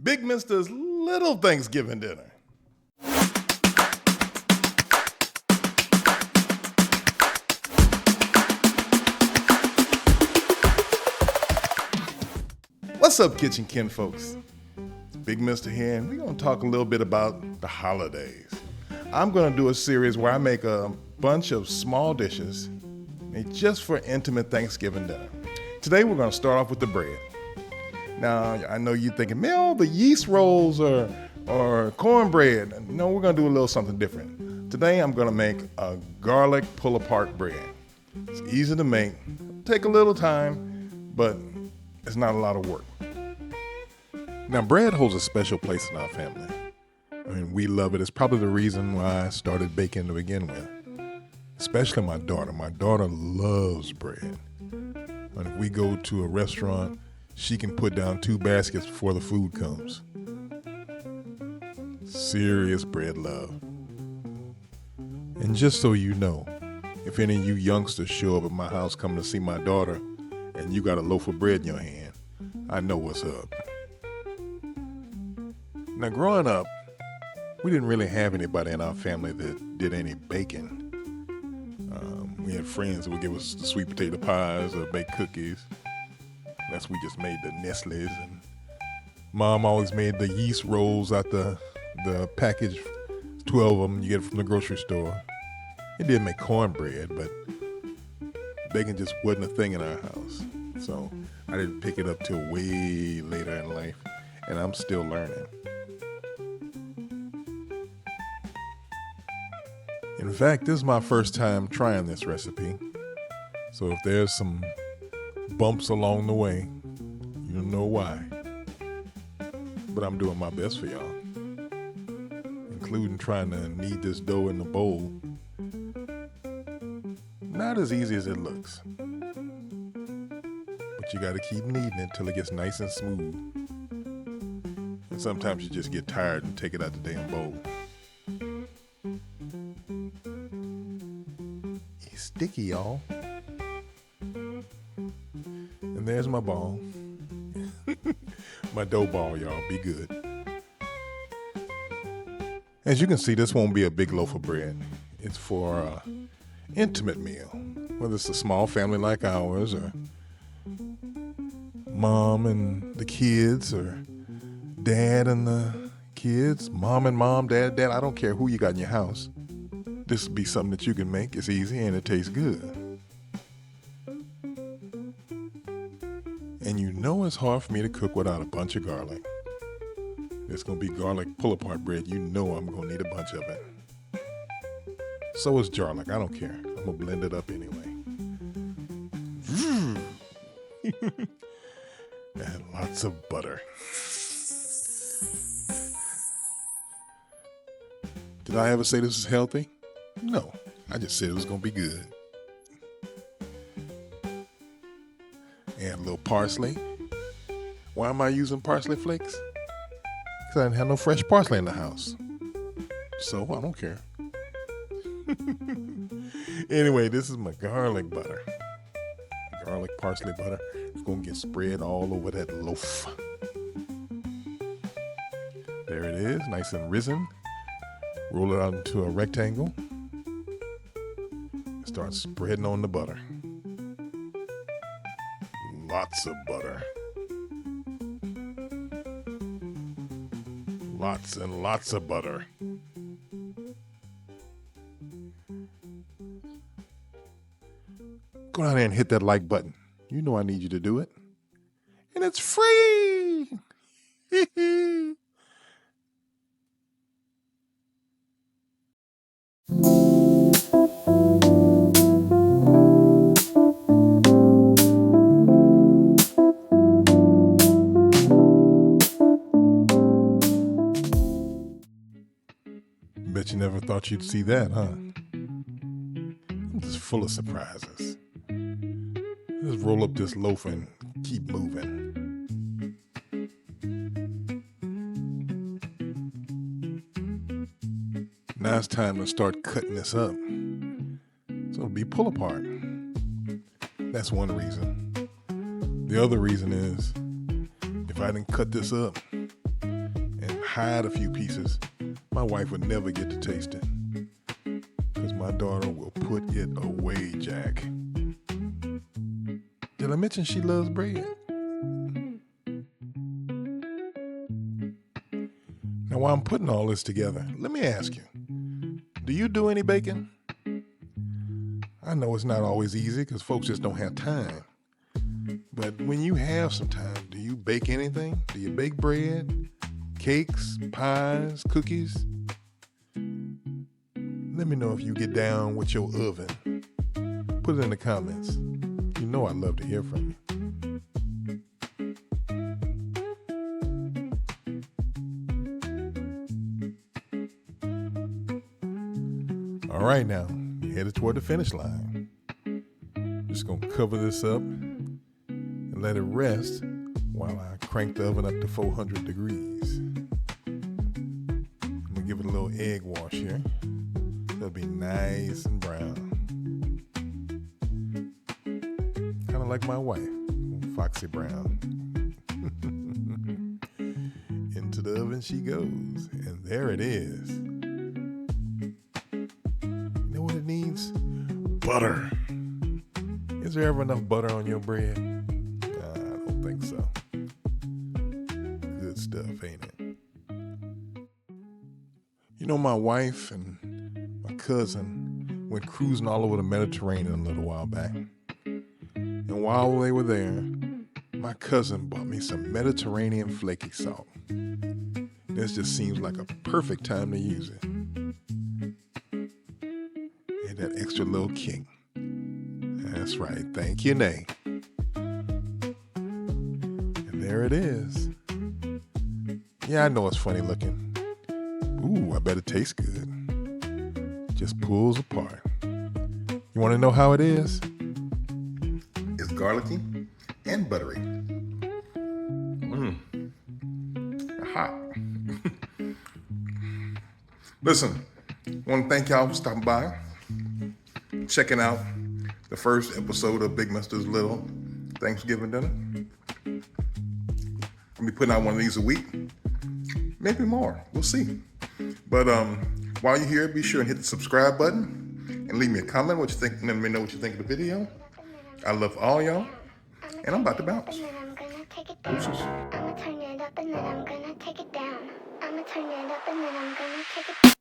Bigmista's Little Thanksgiving Dinner. What's up, Kitchen Kin folks? It's Bigmista here, and we're going to talk a little bit about the holidays. I'm going to do a series where I make a bunch of small dishes made just for intimate Thanksgiving dinner. Today, we're going to start off with the bread. Now, I know you're thinking, Mel, the yeast rolls or cornbread. No, we're going to do a little something different. Today, I'm going to make a garlic pull-apart bread. It's easy to make, take a little time, but it's not a lot of work. Now, bread holds a special place in our family. I mean, we love it. It's probably the reason why I started baking to begin with. Especially my daughter. My daughter loves bread. And if we go to a restaurant, she can put down 2 baskets before the food comes. Serious bread love. And just so you know, if any of you youngsters show up at my house coming to see my daughter and you got a loaf of bread in your hand, I know what's up. Now, growing up, we didn't really have anybody in our family that did any baking. We had friends that would give us the sweet potato pies or baked cookies. That's we just made the Nestle's, and Mom always made the yeast rolls out the package, 12 of them you get from the grocery store. It did make cornbread, but baking just wasn't a thing in our house. So I didn't pick it up till way later in life, and I'm still learning. In fact, this is my first time trying this recipe. So if there's some bumps along the way, you know why. But I'm doing my best for y'all, including trying to knead this dough in the bowl. Not as easy as it looks, but you got to keep kneading it till it gets nice and smooth. And sometimes you just get tired and take it out the damn bowl. It's sticky, y'all. And there's my ball. My dough ball, y'all. Be good. As you can see, this won't be a big loaf of bread. It's for an intimate meal. Whether it's a small family like ours, or mom and the kids, or dad and the kids, mom and mom, dad, I don't care who you got in your house. This will be something that you can make. It's easy and it tastes good. And you know it's hard for me to cook without a bunch of garlic. It's going to be garlic pull-apart bread. You know I'm going to need a bunch of it. So is garlic. I don't care. I'm going to blend it up anyway. And lots of butter. Did I ever say this is healthy? No. I just said it was going to be good. And a little parsley. Why am I using parsley flakes? Because I didn't have no fresh parsley in the house. So I don't care. Anyway, this is my garlic butter. Garlic parsley butter. It's going to get spread all over that loaf. There it is, nice and risen. Roll it out into a rectangle. Start spreading on the butter. Lots of butter. Lots and lots of butter. Go down there and hit that like button. You know I need you to do it. And it's free. Bet you never thought you'd see that, huh? I'm just full of surprises. Just roll up this loaf and keep moving. Now it's time to start cutting this up. So it'll be pull apart. That's one reason. The other reason is, if I didn't cut this up, hide a few pieces. My wife would never get to taste it, because my daughter will put it away, Jack. Did I mention she loves bread? Now, while I'm putting all this together, let me ask you, do you do any baking? I know it's not always easy because folks just don't have time. But when you have some time, do you bake anything? Do you bake bread, cakes, pies, cookies? Let me know if you get down with your oven. Put it in the comments. You know I'd love to hear from you. All right, now, you're headed toward the finish line. Just gonna cover this up and let it rest while I crank the oven up to 400 degrees. I'm gonna give it a little egg wash here. It'll be nice and brown. Kind of like my wife, Foxy Brown. Into the oven she goes, and there it is. You know what it needs? Butter. Is there ever enough butter on your bread? Nah, I don't think so. Good stuff, ain't it? You know, my wife and my cousin went cruising all over the Mediterranean a little while back. And while they were there, my cousin bought me some Mediterranean flaky salt. This just seems like a perfect time to use it. And that extra little kick. That's right. Thank you, Nay. And there it is. Yeah, I know it's funny looking. Ooh, I bet it tastes good. Just pulls apart. You want to know how it is? It's garlicky and buttery. Hot. Listen, I want to thank y'all for stopping by, checking out the first episode of Bigmista's Little Thanksgiving Dinner. I'll be putting out one of these a week, maybe more. We'll see. But while you're here, be sure and hit the subscribe button and leave me a comment what you think, and let me know what you think of the video. I love all y'all, and I'm about to bounce. Deuces. I'ma turn it up and then I'm gonna take it down. I'ma turn it up and then I'm gonna take it down.